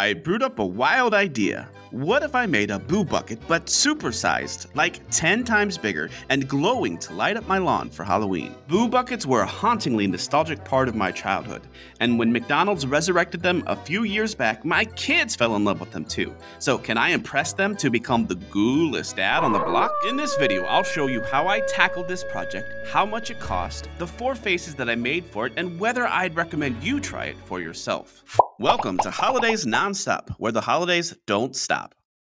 I brewed up a wild idea. What if I made a boo bucket but supersized, like 10 times bigger and glowing to light up my lawn for Halloween? Boo buckets were a hauntingly nostalgic part of my childhood, and when McDonald's resurrected them a few years back, my kids fell in love with them too. So can I impress them to become the coolest dad on the block? In this video, I'll show you how I tackled this project, how much it cost, the 4 faces that I made for it, and whether I'd recommend you try it for yourself. Welcome to Holidays Nonstop, where the holidays don't stop.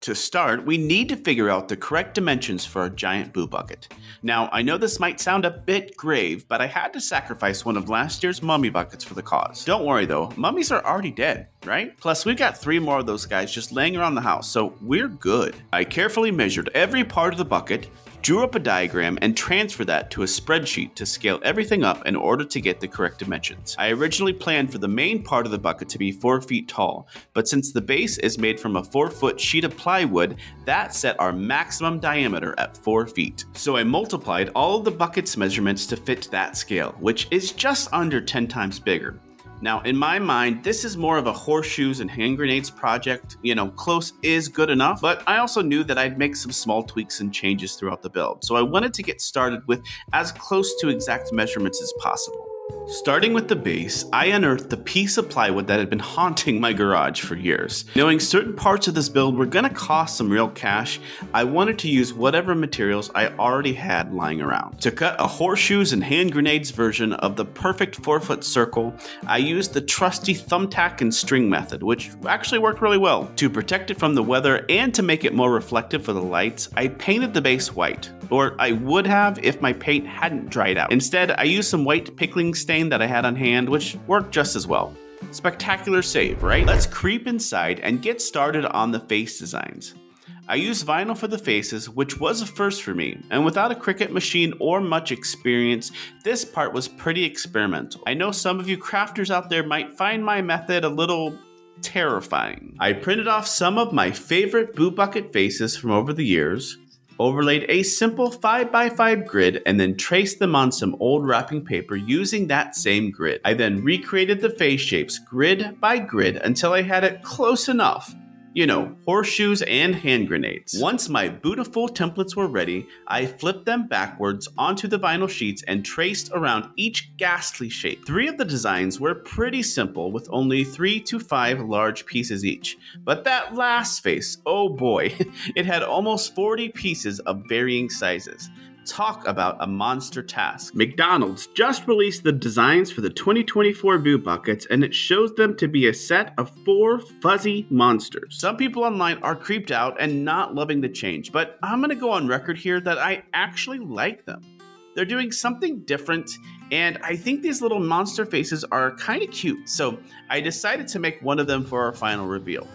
To start, we need to figure out the correct dimensions for a giant boo bucket. Now, I know this might sound a bit grave, but I had to sacrifice one of last year's mummy buckets for the cause. Don't worry though, mummies are already dead, right? Plus, we've got 3 more of those guys just laying around the house, so we're good. I carefully measured every part of the bucket, drew up a diagram, and transferred that to a spreadsheet to scale everything up in order to get the correct dimensions. I originally planned for the main part of the bucket to be 4 feet tall, but since the base is made from a 4-foot sheet of plywood, that set our maximum diameter at 4 feet. So I multiplied all of the bucket's measurements to fit that scale, which is just under 10 times bigger. Now, in my mind, this is more of a horseshoes and hand grenades project. Close is good enough, but I also knew that I'd make some small tweaks and changes throughout the build, so I wanted to get started with as close to exact measurements as possible. Starting with the base, I unearthed the piece of plywood that had been haunting my garage for years. Knowing certain parts of this build were gonna cost some real cash, I wanted to use whatever materials I already had lying around. To cut a horseshoes and hand grenades version of the perfect 4-foot circle, I used the trusty thumbtack and string method, which actually worked really well. To protect it from the weather and to make it more reflective for the lights, I painted the base white. Or I would have if my paint hadn't dried out. Instead, I used some white pickling stain that I had on hand, which worked just as well. Spectacular save, right? Let's creep inside and get started on the face designs. I used vinyl for the faces, which was a first for me, and without a Cricut machine or much experience, this part was pretty experimental. I know some of you crafters out there might find my method a little terrifying. I printed off some of my favorite boo bucket faces from over the years, overlaid a simple 5x5 grid, and then traced them on some old wrapping paper using that same grid. I then recreated the face shapes grid by grid until I had it close enough. Horseshoes and hand grenades. Once my beautiful templates were ready, I flipped them backwards onto the vinyl sheets and traced around each ghastly shape. 3 of the designs were pretty simple, with only 3 to 5 large pieces each. But that last face, oh boy, it had almost 40 pieces of varying sizes. Talk about a monster task. McDonald's just released the designs for the 2024 boo buckets, and it shows them to be a set of 4 fuzzy monsters. Some people online are creeped out and not loving the change, but I'm gonna go on record here that I actually like them. They're doing something different, and I think these little monster faces are kind of cute, so I decided to make one of them for our final reveal.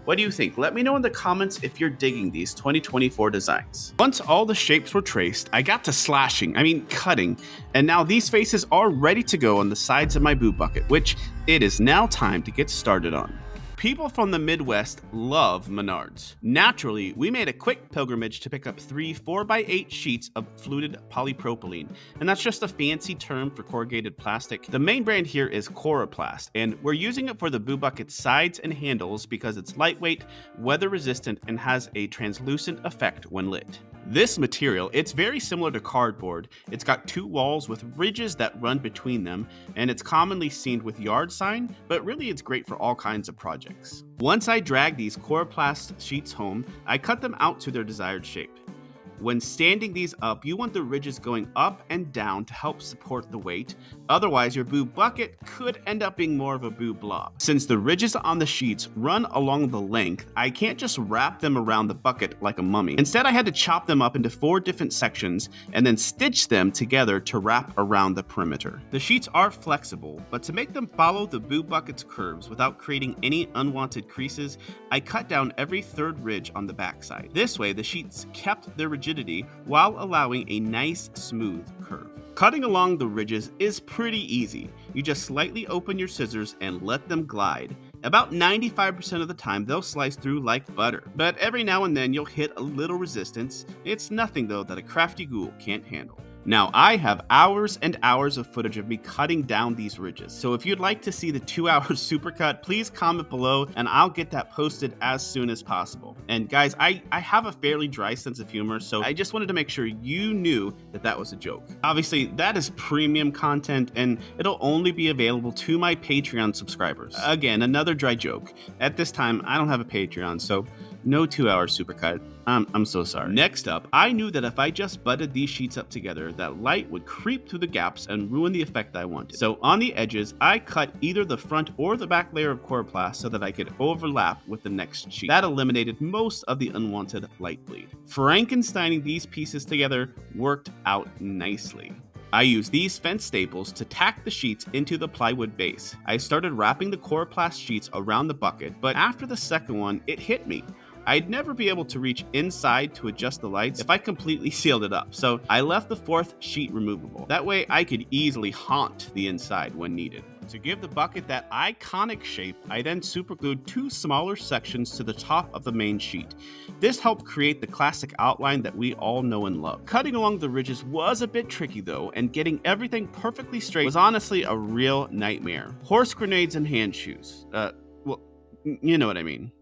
What do you think? Let me know in the comments if you're digging these 2024 designs. Once all the shapes were traced, I got to cutting, and now these faces are ready to go on the sides of my boo bucket, which it is now time to get started on. People from the Midwest love Menards. Naturally, we made a quick pilgrimage to pick up 3 4x8 sheets of fluted polypropylene, and that's just a fancy term for corrugated plastic. The main brand here is Coroplast, and we're using it for the boo bucket's sides and handles because it's lightweight, weather resistant, and has a translucent effect when lit. This material, it's very similar to cardboard. It's got 2 walls with ridges that run between them, and it's commonly seen with yard sign, but really it's great for all kinds of projects. Once I drag these Coroplast sheets home, I cut them out to their desired shape. When standing these up, you want the ridges going up and down to help support the weight. Otherwise, your boo bucket could end up being more of a boo blob. Since the ridges on the sheets run along the length, I can't just wrap them around the bucket like a mummy. Instead, I had to chop them up into 4 different sections and then stitch them together to wrap around the perimeter. The sheets are flexible, but to make them follow the boo bucket's curves without creating any unwanted creases, I cut down every 3rd ridge on the backside. This way, the sheets kept their rigidity while allowing a nice smooth curve. Cutting along the ridges is pretty easy. You just slightly open your scissors and let them glide. About 95% of the time they'll slice through like butter, but every now and then you'll hit a little resistance. It's nothing though that a crafty ghoul can't handle. Now, I have hours and hours of footage of me cutting down these ridges, so if you'd like to see the 2-hour supercut, please comment below and I'll get that posted as soon as possible. And guys, I have a fairly dry sense of humor, so I just wanted to make sure you knew that that was a joke. Obviously, that is premium content and it'll only be available to my Patreon subscribers. Again, another dry joke. At this time, I don't have a Patreon, so no 2-hour supercut. I'm so sorry. Next up, I knew that if I just butted these sheets up together, that light would creep through the gaps and ruin the effect I wanted. So on the edges, I cut either the front or the back layer of Coroplast so that I could overlap with the next sheet. That eliminated most of the unwanted light bleed. Frankensteining these pieces together worked out nicely. I used these fence staples to tack the sheets into the plywood base. I started wrapping the Coroplast sheets around the bucket, but after the second one, it hit me. I'd never be able to reach inside to adjust the lights if I completely sealed it up, so I left the fourth sheet removable. That way I could easily haunt the inside when needed. To give the bucket that iconic shape, I then superglued 2 smaller sections to the top of the main sheet. This helped create the classic outline that we all know and love. Cutting along the ridges was a bit tricky though, and getting everything perfectly straight was honestly a real nightmare. Horse grenades and hand shoes. Well, you know what I mean.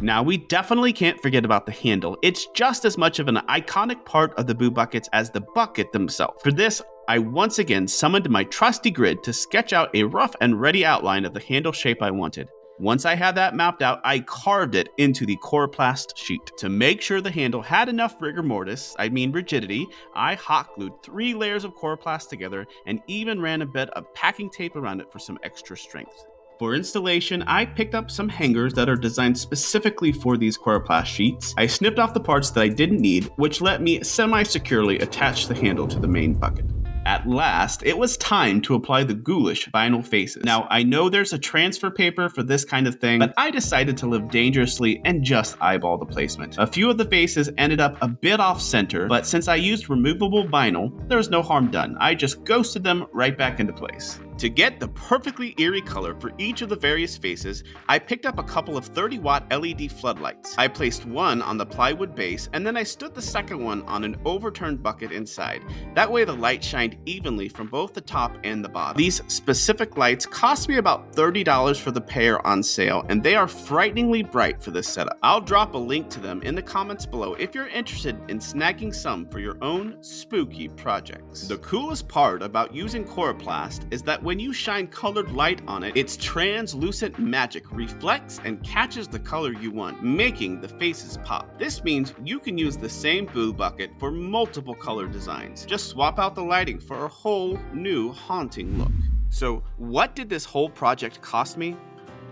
Now, we definitely can't forget about the handle. It's just as much of an iconic part of the Boo Buckets as the bucket themselves. For this, I once again summoned my trusty grid to sketch out a rough and ready outline of the handle shape I wanted. Once I had that mapped out, I carved it into the Coroplast sheet. To make sure the handle had enough rigor mortis, rigidity, I hot glued 3 layers of Coroplast together and even ran a bit of packing tape around it for some extra strength. For installation, I picked up some hangers that are designed specifically for these Coroplast sheets. I snipped off the parts that I didn't need, which let me semi-securely attach the handle to the main bucket. At last, it was time to apply the ghoulish vinyl faces. Now, I know there's a transfer paper for this kind of thing, but I decided to live dangerously and just eyeball the placement. A few of the faces ended up a bit off center, but since I used removable vinyl, there was no harm done. I just ghosted them right back into place. To get the perfectly eerie color for each of the various faces, I picked up a couple of 30-watt LED floodlights. I placed one on the plywood base, and then I stood the second one on an overturned bucket inside. That way the light shined evenly from both the top and the bottom. These specific lights cost me about $30 for the pair on sale, and they are frighteningly bright for this setup. I'll drop a link to them in the comments below if you're interested in snagging some for your own spooky projects. The coolest part about using Coroplast is that when you shine colored light on it, its translucent magic reflects and catches the color you want, making the faces pop. This means you can use the same Boo Bucket for multiple color designs. Just swap out the lighting for a whole new haunting look. So what did this whole project cost me?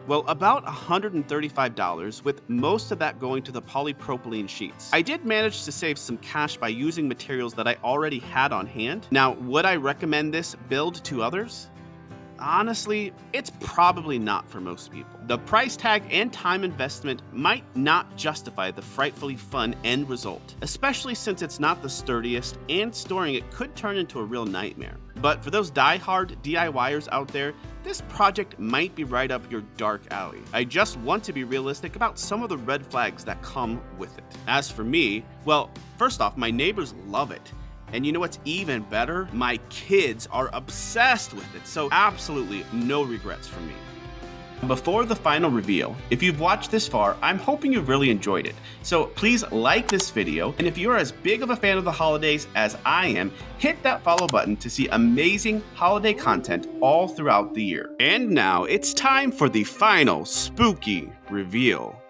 Well, about $135, with most of that going to the polypropylene sheets. I did manage to save some cash by using materials that I already had on hand. Now, would I recommend this build to others? Honestly, it's probably not for most people. The price tag and time investment might not justify the frightfully fun end result, especially since it's not the sturdiest and storing it could turn into a real nightmare. But for those die-hard DIYers out there, this project might be right up your dark alley. I just want to be realistic about some of the red flags that come with it. As for me, well, first off, my neighbors love it. And you know what's even better? My kids are obsessed with it, so absolutely no regrets from me. Before the final reveal, if you've watched this far, I'm hoping you've really enjoyed it. So please like this video, and if you're as big of a fan of the holidays as I am, hit that follow button to see amazing holiday content all throughout the year. And now it's time for the final spooky reveal.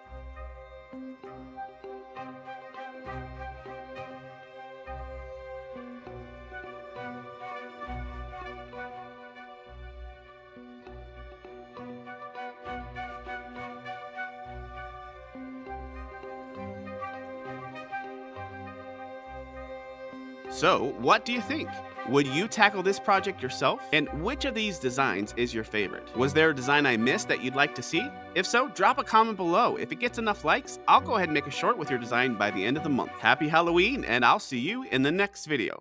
So, what do you think? Would you tackle this project yourself? And which of these designs is your favorite? Was there a design I missed that you'd like to see? If so, drop a comment below. If it gets enough likes, I'll go ahead and make a short with your design by the end of the month. Happy Halloween, and I'll see you in the next video.